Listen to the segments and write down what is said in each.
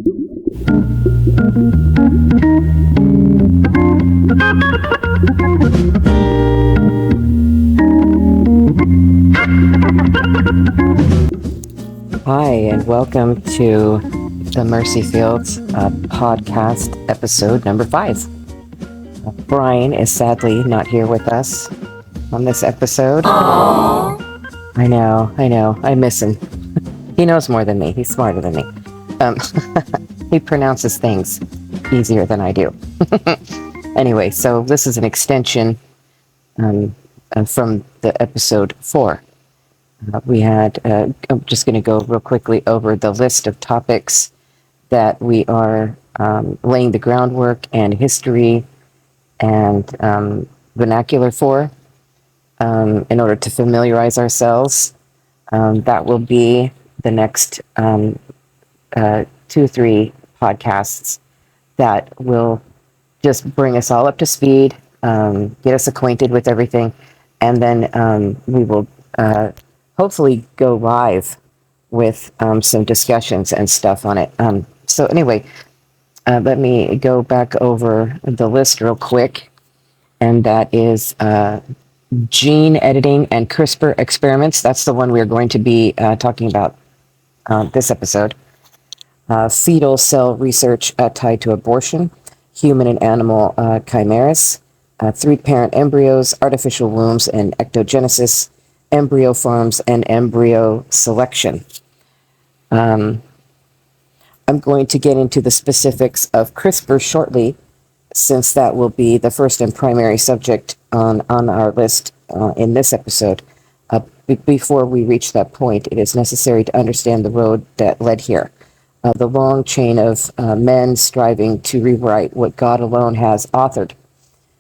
Hi, and welcome to the Mercy Fields podcast episode number 5. Bryan is sadly not here with us on this episode. Aww. I know. I miss him. He knows more than me. He's smarter than me. He pronounces things easier than I do. Anyway, so this is an extension from the episode 4. I'm just going to go real quickly over the list of topics that we are laying the groundwork and history and vernacular for in order to familiarize ourselves. That will be the next 2 or 3 podcasts that will just bring us all up to speed, get us acquainted with everything, and then we will hopefully go live with some discussions and stuff on it. So anyway, let me go back over the list real quick, and that is gene editing and CRISPR experiments. That's the one we're going to be talking about this episode. Fetal cell research tied to abortion, human and animal chimeras, 3-parent embryos, artificial wombs and ectogenesis, embryo farms, and embryo selection. I'm going to get into the specifics of CRISPR shortly, since that will be the first and primary subject on our list in this episode. Before we reach that point, it is necessary to understand the road that led here. The long chain of men striving to rewrite what God alone has authored.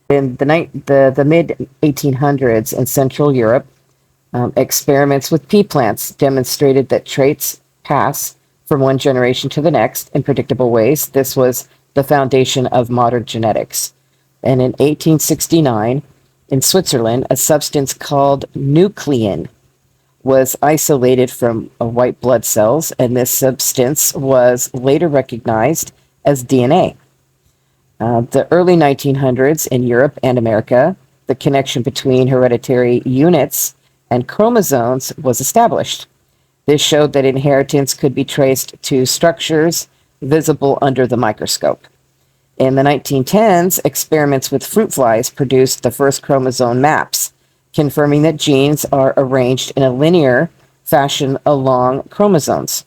In the mid-1800s in Central Europe, experiments with pea plants demonstrated that traits pass from one generation to the next in predictable ways. This was the foundation of modern genetics. And in 1869, in Switzerland, a substance called nuclein was isolated from white blood cells, and this substance was later recognized as DNA. The early 1900s in Europe and America, the connection between hereditary units and chromosomes was established. This showed that inheritance could be traced to structures visible under the microscope. In the 1910s, experiments with fruit flies produced the first chromosome maps, confirming that genes are arranged in a linear fashion along chromosomes.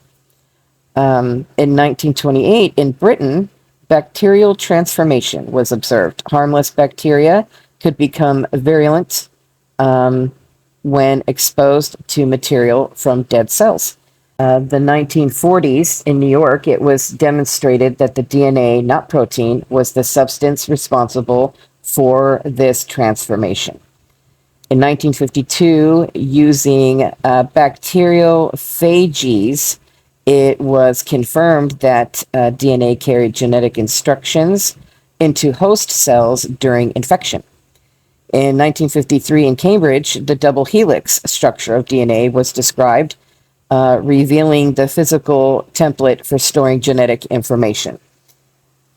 In 1928, in Britain, bacterial transformation was observed. Harmless bacteria could become virulent when exposed to material from dead cells. The 1940s in New York, it was demonstrated that the DNA, not protein, was the substance responsible for this transformation. In 1952, using bacteriophages, it was confirmed that DNA carried genetic instructions into host cells during infection. In 1953 in Cambridge, the double helix structure of DNA was described, revealing the physical template for storing genetic information.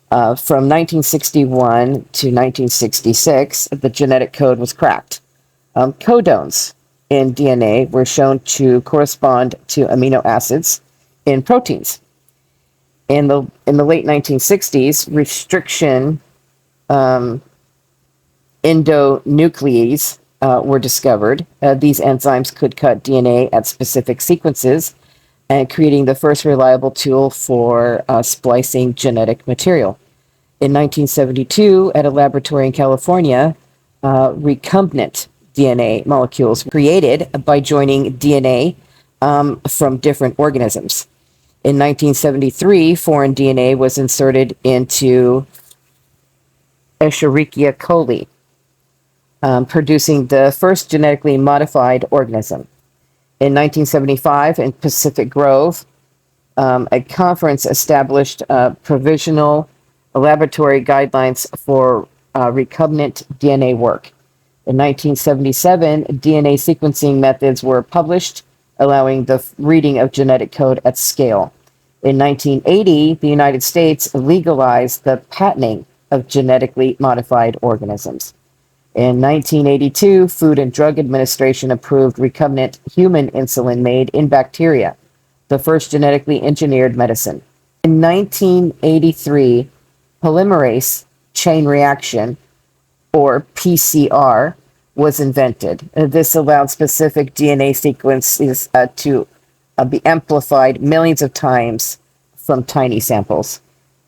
From 1961 to 1966, the genetic code was cracked. Codons in DNA were shown to correspond to amino acids in proteins. In the late 1960s, restriction endonuclease were discovered. These enzymes could cut DNA at specific sequences, and creating the first reliable tool for splicing genetic material. In 1972, at a laboratory in California, recombinant DNA molecules were created by joining DNA from different organisms. In 1973, foreign DNA was inserted into Escherichia coli, producing the first genetically modified organism. In 1975, in Pacific Grove, a conference established provisional laboratory guidelines for recombinant DNA work. In 1977, DNA sequencing methods were published, allowing the reading of genetic code at scale. In 1980, the United States legalized the patenting of genetically modified organisms. In 1982, Food and Drug Administration approved recombinant human insulin made in bacteria, the first genetically engineered medicine. In 1983, polymerase chain reaction, or PCR, was invented. This allowed specific DNA sequences to be amplified millions of times from tiny samples.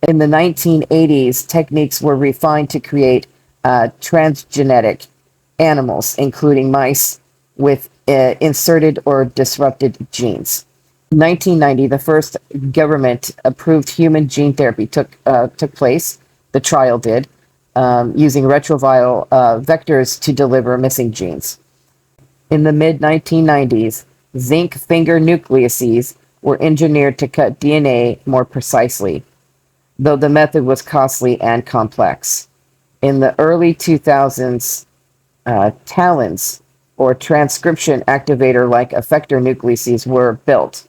In the 1980s, techniques were refined to create transgenic animals, including mice with inserted or disrupted genes. In 1990, the first government-approved human gene therapy took place. The trial did, using retroviral vectors to deliver missing genes. In the mid-1990s, zinc finger nucleases were engineered to cut DNA more precisely, though the method was costly and complex. In the early 2000s, TALENs, or transcription activator-like effector nucleases, were built.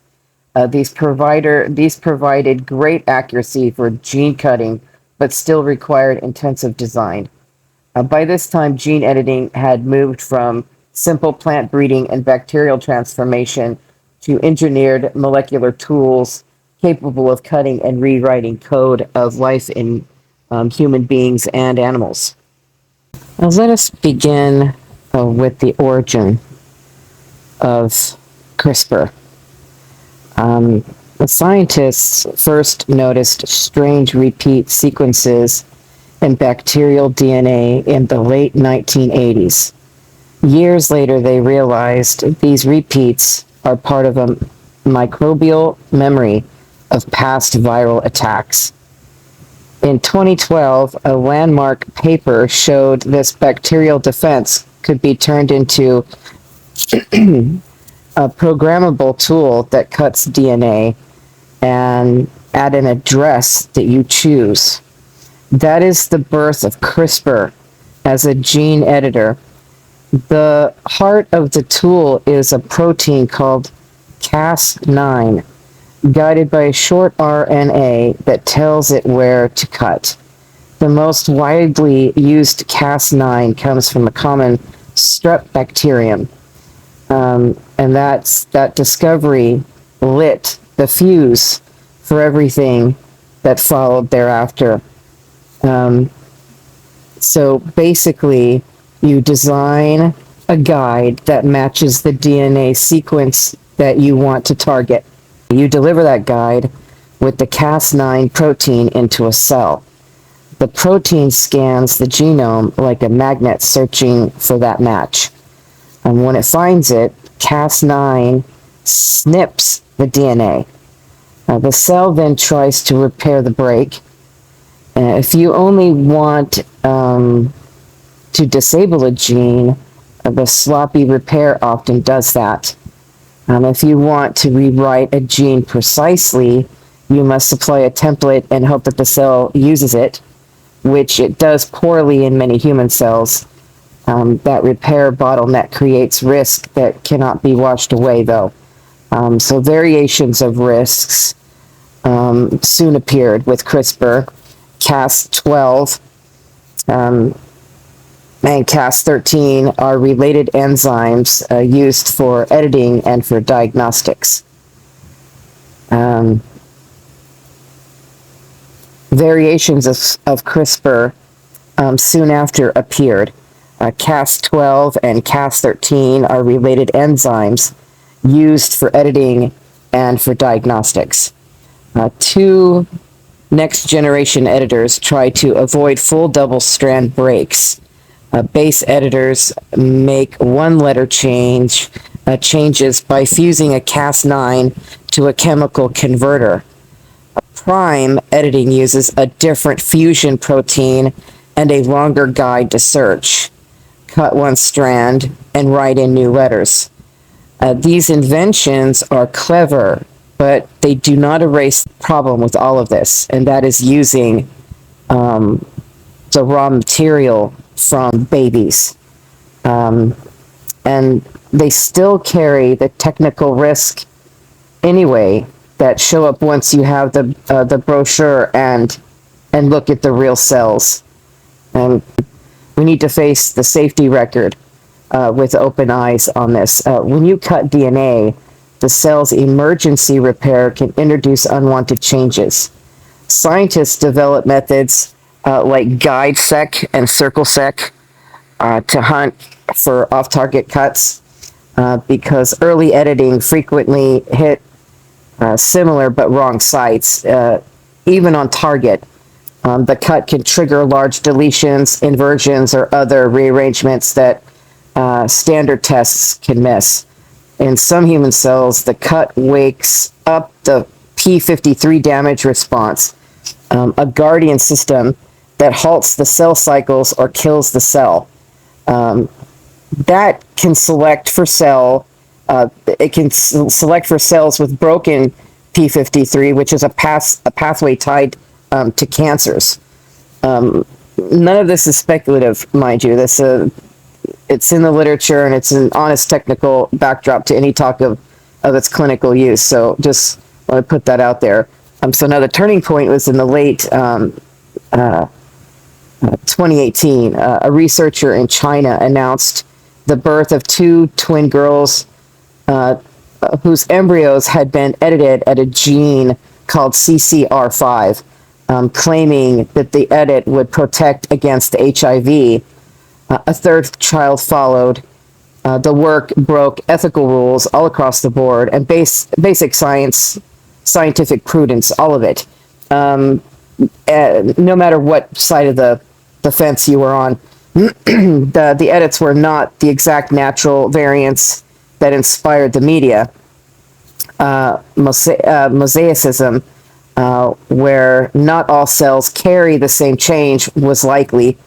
These provided great accuracy for gene cutting, but still required intensive design. By this time, gene editing had moved from simple plant breeding and bacterial transformation to engineered molecular tools capable of cutting and rewriting code of life in human beings and animals. Now let us begin with the origin of CRISPR. The scientists first noticed strange repeat sequences in bacterial DNA in the late 1980s. Years later, they realized these repeats are part of a microbial memory of past viral attacks. In 2012, a landmark paper showed this bacterial defense could be turned into a programmable tool that cuts DNA and at an address that you choose. That is the birth of CRISPR as a gene editor. The heart of the tool is a protein called Cas9, guided by a short RNA that tells it where to cut. The most widely used Cas9 comes from a common strep bacterium, and that discovery lit the fuse for everything that followed thereafter. So basically, you design a guide that matches the DNA sequence that you want to target. You deliver that guide with the Cas9 protein into a cell. The protein scans the genome like a magnet searching for that match. And when it finds it, Cas9 snips the DNA. The cell then tries to repair the break. If you only want to disable a gene, the sloppy repair often does that. If you want to rewrite a gene precisely, you must supply a template and hope that the cell uses it, which it does poorly in many human cells. That repair bottleneck creates risk that cannot be washed away, though. So variations of risks soon appeared with CRISPR. Cas12 and Cas13 are related enzymes used for editing and for diagnostics. Variations of CRISPR soon after appeared. Cas12 and Cas13 are related enzymes used for editing and for diagnostics. Two next-generation editors try to avoid full double-strand breaks. Base editors make one-letter changes by fusing a Cas9 to a chemical converter. Prime editing uses a different fusion protein and a longer guide to search. Cut one strand and write in new letters. These inventions are clever, but they do not erase the problem with all of this, and that is using the raw material from babies. And they still carry the technical risk anyway that show up once you have the brochure and look at the real cells. And we need to face the safety record with open eyes on this. When you cut DNA, the cell's emergency repair can introduce unwanted changes. Scientists develop methods like guide sec and circle sec to hunt for off-target cuts because early editing frequently hit similar but wrong sites. Even on target, the cut can trigger large deletions, inversions, or other rearrangements that standard tests can miss. In some human cells, the cut wakes up the p53 damage response, a guardian system that halts the cell cycles or kills the cell. That can select for select for cells with broken p53, which is a pathway tied to cancers. None of this is speculative, mind you. It's in the literature, and it's an honest technical backdrop to any talk of its clinical use. So just want to put that out there. So now the turning point was in the late 2018. A researcher in China announced the birth of two twin girls whose embryos had been edited at a gene called CCR5, claiming that the edit would protect against HIV. A third child followed. The work broke ethical rules all across the board and basic scientific prudence, all of it. No matter what side of the fence you were on, the edits were not the exact natural variants that inspired the media. Mosaicism, where not all cells carry the same change, was likely.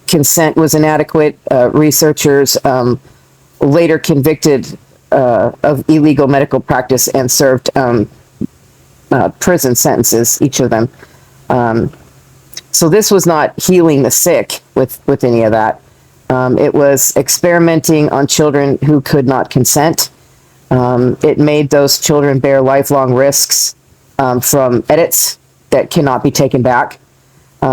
Consent was inadequate. Researchers later convicted of illegal medical practice and served prison sentences, each of them. So this was not healing the sick with any of that. It was experimenting on children who could not consent. It made those children bear lifelong risks from edits that cannot be taken back.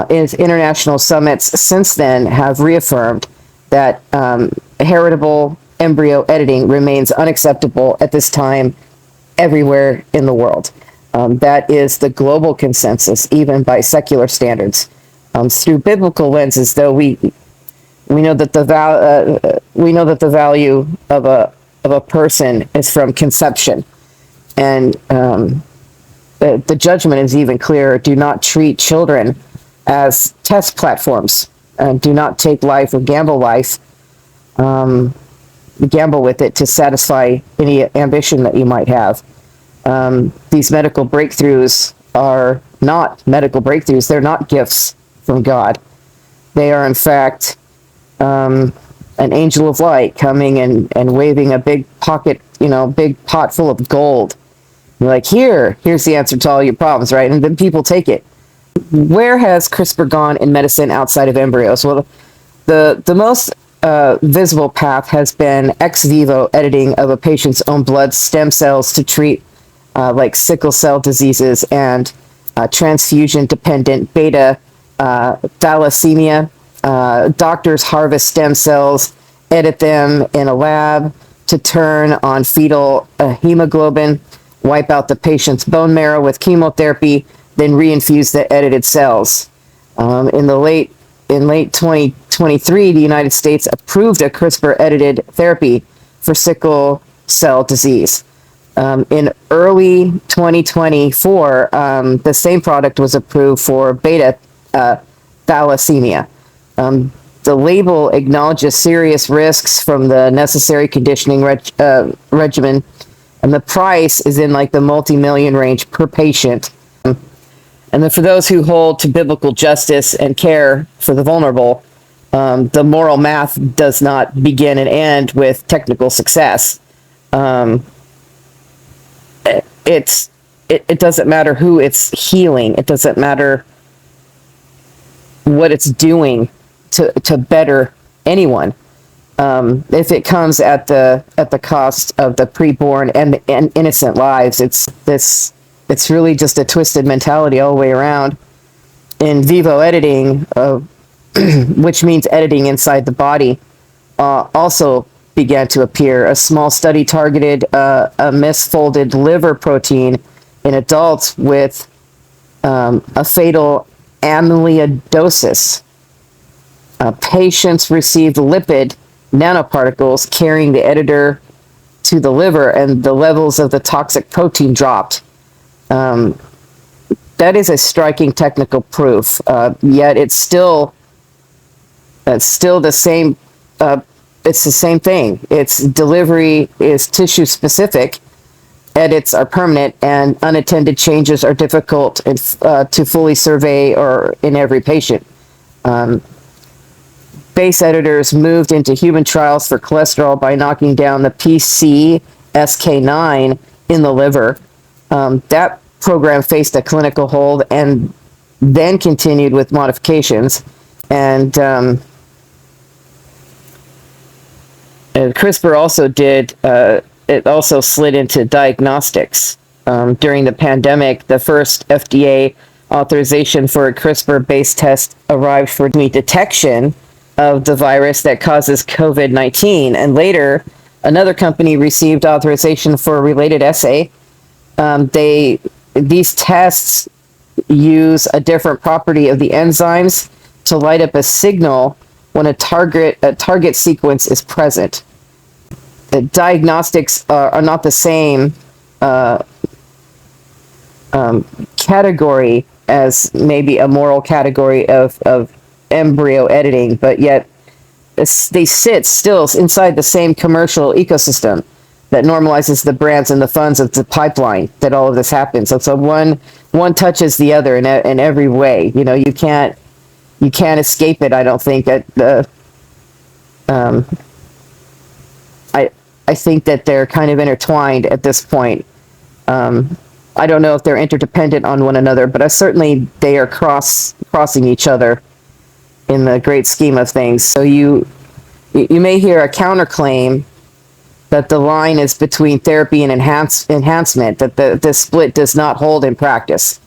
International summits since then have reaffirmed that heritable embryo editing remains unacceptable at this time everywhere in the world. That is the global consensus, even by secular standards. Through biblical lenses, though, we know that the value of a person is from conception, and the judgment is even clearer. Do not treat children as test platforms. Do not take life or gamble with it to satisfy any ambition that you might have. These medical breakthroughs are not medical breakthroughs. They're not gifts from God. They are, in fact, an angel of light coming and waving a big big pot full of gold. You're like, here's the answer to all your problems, right? And then people take it. Where has CRISPR gone in medicine outside of embryos? Well, the most visible path has been ex vivo editing of a patient's own blood stem cells to treat like sickle cell diseases and transfusion-dependent beta thalassemia. Doctors harvest stem cells, edit them in a lab to turn on fetal hemoglobin, wipe out the patient's bone marrow with chemotherapy, then reinfuse the edited cells. In late 2023, the United States approved a CRISPR-edited therapy for sickle cell disease. In early 2024, the same product was approved for beta thalassemia. The label acknowledges serious risks from the necessary conditioning regimen, and the price is in like the multi-million range per patient. And then for those who hold to biblical justice and care for the vulnerable, the moral math does not begin and end with technical success. It doesn't matter who it's healing. It doesn't matter what it's doing to better anyone. If it comes at the cost of the preborn and innocent lives, it's really just a twisted mentality all the way around. In vivo editing, which means editing inside the body, also began to appear. A small study targeted a misfolded liver protein in adults with a fatal amyloidosis. Patients received lipid nanoparticles carrying the editor to the liver, and the levels of the toxic protein dropped. That is a striking technical proof. Yet it's still the same. It's the same thing. Its delivery is tissue specific. Edits are permanent, and unattended changes are difficult to fully survey or in every patient. Base editors moved into human trials for cholesterol by knocking down the PCSK9 in the liver. That program faced a clinical hold and then continued with modifications. And CRISPR also it also slid into diagnostics. During the pandemic, the first FDA authorization for a CRISPR-based test arrived for detection of the virus that causes COVID-19. And later, another company received authorization for a related assay. These tests use a different property of the enzymes to light up a signal when a target sequence is present. The diagnostics are not the same category as maybe a moral category of embryo editing, but yet they sit still inside the same commercial ecosystem that normalizes the brands and the funds of the pipeline that all of this happens. And so one touches the other in every way. You know, you can't escape it. I don't think that I think that they're kind of intertwined at this point. I don't know if they're interdependent on one another, but certainly they are crossing each other in the great scheme of things. So you may hear a counterclaim that the line is between therapy and enhancement, that the split does not hold in practice.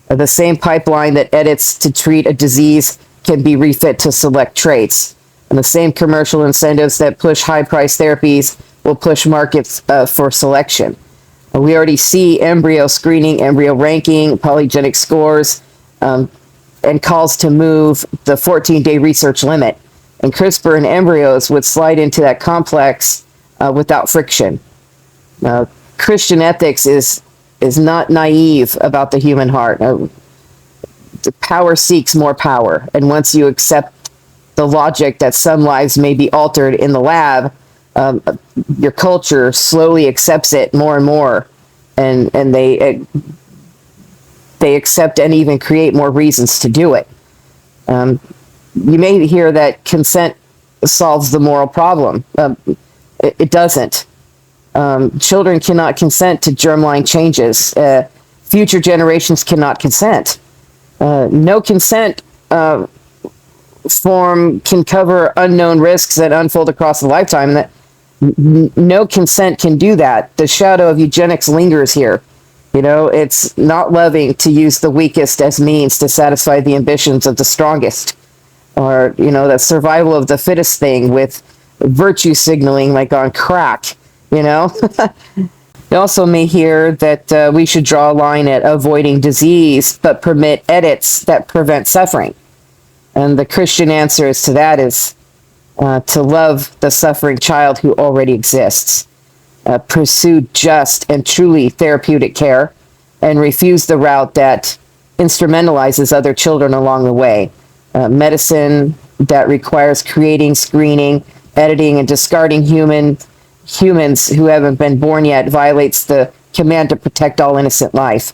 The same pipeline that edits to treat a disease can be refit to select traits. And the same commercial incentives that push high-priced therapies will push markets for selection. We already see embryo screening, embryo ranking, polygenic scores, and calls to move the 14-day research limit. And CRISPR and embryos would slide into that complex without friction. Christian ethics is not naive about the human heart. The power seeks more power, and once you accept the logic that some lives may be altered in the lab, your culture slowly accepts it more and more, and they accept and even create more reasons to do it. You may hear that consent solves the moral problem. It doesn't. Children cannot consent to germline changes. Future generations cannot consent. No consent form can cover unknown risks that unfold across a lifetime. That no consent can do that. The shadow of eugenics lingers here. You know, it's not loving to use the weakest as means to satisfy the ambitions of the strongest, or, you know, that survival of the fittest thing with virtue signaling like on crack, you know. You also may hear that we should draw a line at avoiding disease, but permit edits that prevent suffering. And the Christian answer to that is to love the suffering child who already exists, pursue just and truly therapeutic care, and refuse the route that instrumentalizes other children along the way. Medicine that requires creating, screening, editing, and discarding humans who haven't been born yet violates the command to protect all innocent life.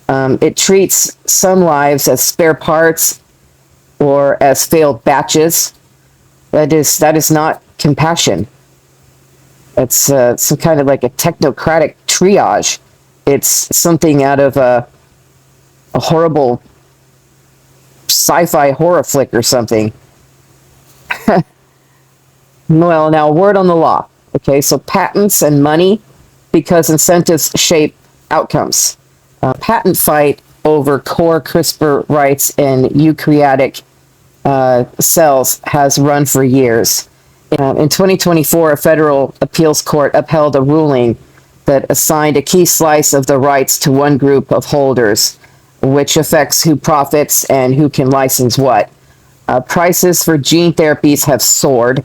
It treats some lives as spare parts or as failed batches. That is not compassion. It's some kind of like a technocratic triage. It's something out of a horrible sci-fi horror flick or something. Well, now a word on the law. Okay, so patents and money, because incentives shape outcomes. Patent fight over core CRISPR rights in eukaryotic cells has run for years. In 2024, a federal appeals court upheld a ruling that assigned a key slice of the rights to one group of holders, which affects who profits and who can license what. Prices for gene therapies have soared.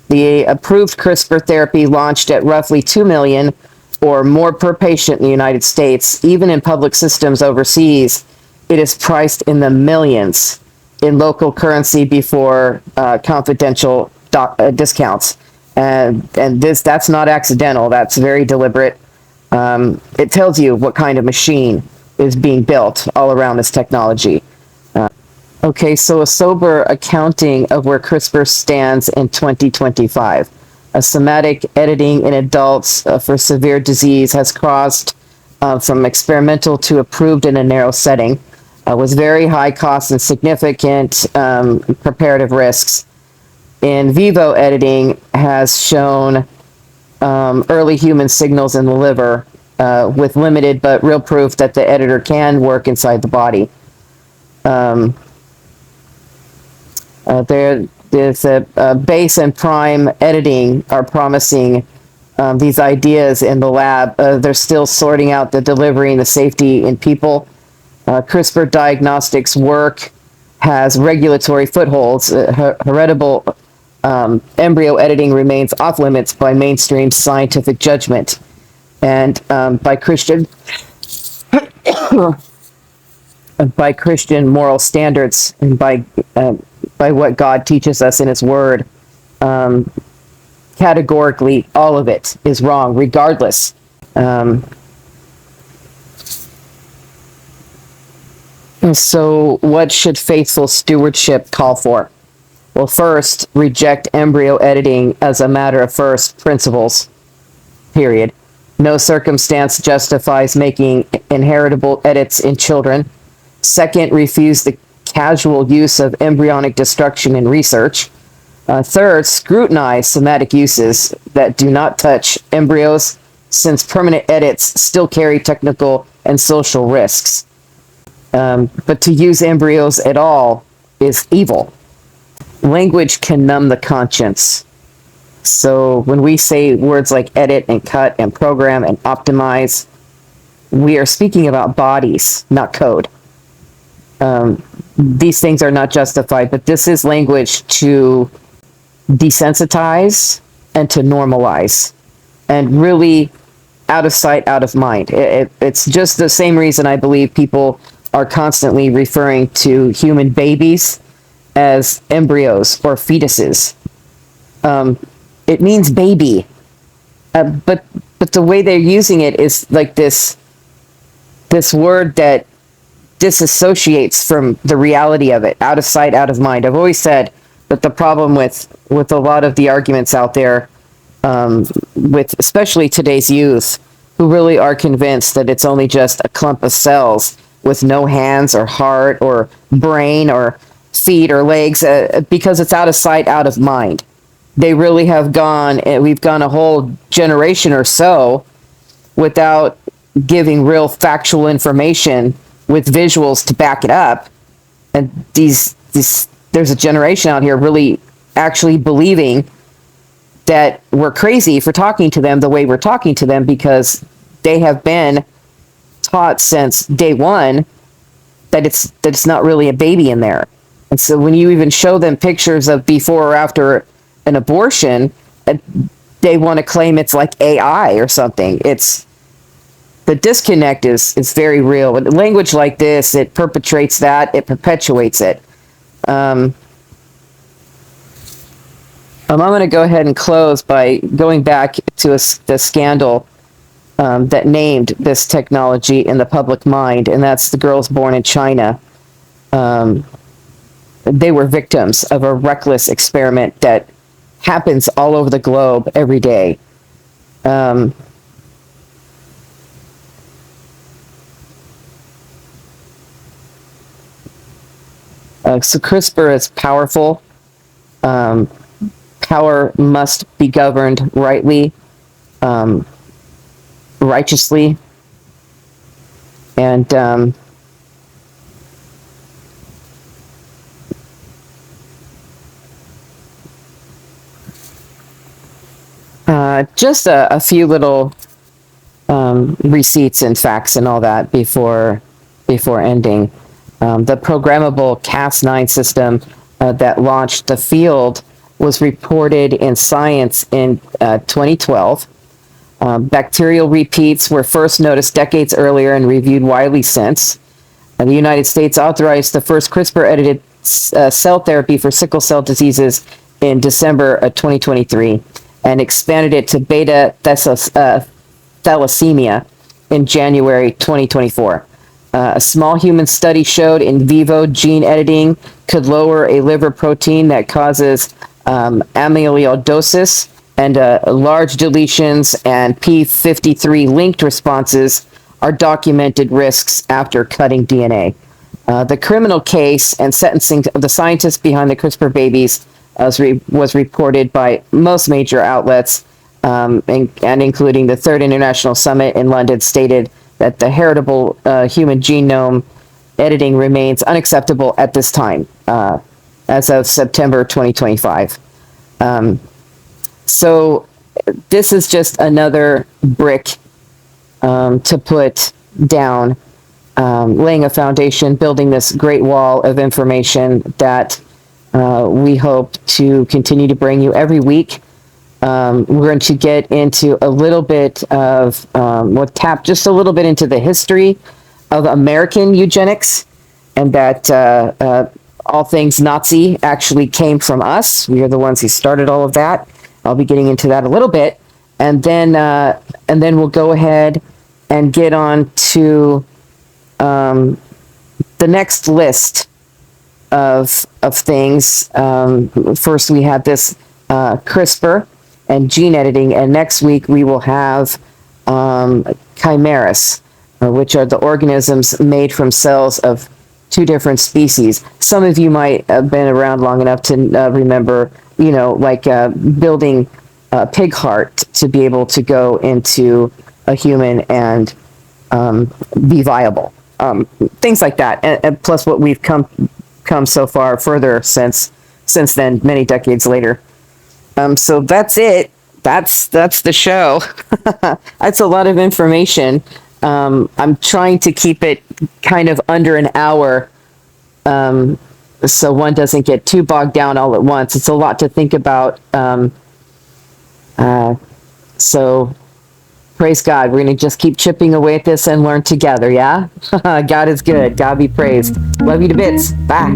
The approved CRISPR therapy launched at roughly 2 million or more per patient in the United States. Even in public systems overseas, it is priced in the millions in local currency before confidential discounts. And that's not accidental. That's very deliberate. It tells you what kind of machine is being built all around this technology. Okay, so a sober accounting of where CRISPR stands in 2025. A somatic editing in adults for severe disease has crossed from experimental to approved in a narrow setting, with very high costs and significant preparative risks. In vivo editing has shown early human signals in the liver with limited but real proof that the editor can work inside the body. There's a base and prime editing are promising these ideas in the lab. They're still sorting out the delivery and the safety in people. CRISPR diagnostics work has regulatory footholds. Heritable embryo editing remains off limits by mainstream scientific judgment and by Christian moral standards and by what God teaches us in His Word. Categorically, all of it is wrong, regardless. So, what should faithful stewardship call for? Well, first, reject embryo editing as a matter of first principles, period. No circumstance justifies making inheritable edits in children. Second, refuse the casual use of embryonic destruction in research. Third, scrutinize somatic uses that do not touch embryos, since permanent edits still carry technical and social risks. But to use embryos at all is evil. Language can numb the conscience. So when we say words like edit and cut and program and optimize, we are speaking about bodies, not code. These things are not justified, but this is language to desensitize and to normalize, and really out of sight, out of mind. It's just the same reason I believe people are constantly referring to human babies as embryos or fetuses. It means baby, but the way they're using it is like this word that disassociates from the reality of it, out of sight, out of mind. I've always said that the problem with a lot of the arguments out there, with especially today's youth, who really are convinced that it's only just a clump of cells with no hands or heart or brain or feet or legs, because it's out of sight, out of mind. They really have gone, we've gone a whole generation or so without giving real factual information with visuals to back it up. And there's a generation out here really actually believing that we're crazy for talking to them the way we're talking to them, because they have been taught since day one that it's not really a baby in there. And so when you even show them pictures of before or after an abortion, they want to claim it's like AI or something. The disconnect is very real. But language like this, it perpetrates that, it perpetuates it. I'm going to go ahead and close by going back to the scandal that named this technology in the public mind, and that's the girls born in China. They were victims of a reckless experiment that happens all over the globe every day. So CRISPR is powerful power must be governed rightly, righteously, and just a few little receipts and facts and all that before ending. The programmable Cas9 system that launched the field was reported in Science in 2012. Bacterial repeats were first noticed decades earlier and reviewed widely since. The United States authorized the first CRISPR-edited cell therapy for sickle cell diseases in December of 2023 and expanded it to beta thalassemia in January 2024. A small human study showed in vivo gene editing could lower a liver protein that causes amyloidosis, and large deletions and p53 linked responses are documented risks after cutting DNA. The criminal case and sentencing of the scientists behind the CRISPR babies was reported by most major outlets, and including the Third International Summit in London, stated that the heritable human genome editing remains unacceptable at this time, as of September 2025. So this is just another brick to put down, laying a foundation, building this great wall of information that we hope to continue to bring you every week. We're going to get into a little bit of, we'll tap just a little bit into the history of American eugenics, and that all things Nazi actually came from us. We are the ones who started all of that. I'll be getting into that a little bit, and then we'll go ahead and get on to the next list of things. First, we have this CRISPR and gene editing, and next week we will have chimeras, which are the organisms made from cells of two different species. Some of you might have been around long enough to remember, like building a pig heart to be able to go into a human and be viable. Things like that, and plus what we've come so far further since then, many decades later. So that's it. That's the show. That's a lot of information. I'm trying to keep it kind of under an hour, so one doesn't get too bogged down all at once. It's a lot to think about. So praise God. We're going to just keep chipping away at this and learn together, yeah? God is good. God be praised. Love you to bits. Bye.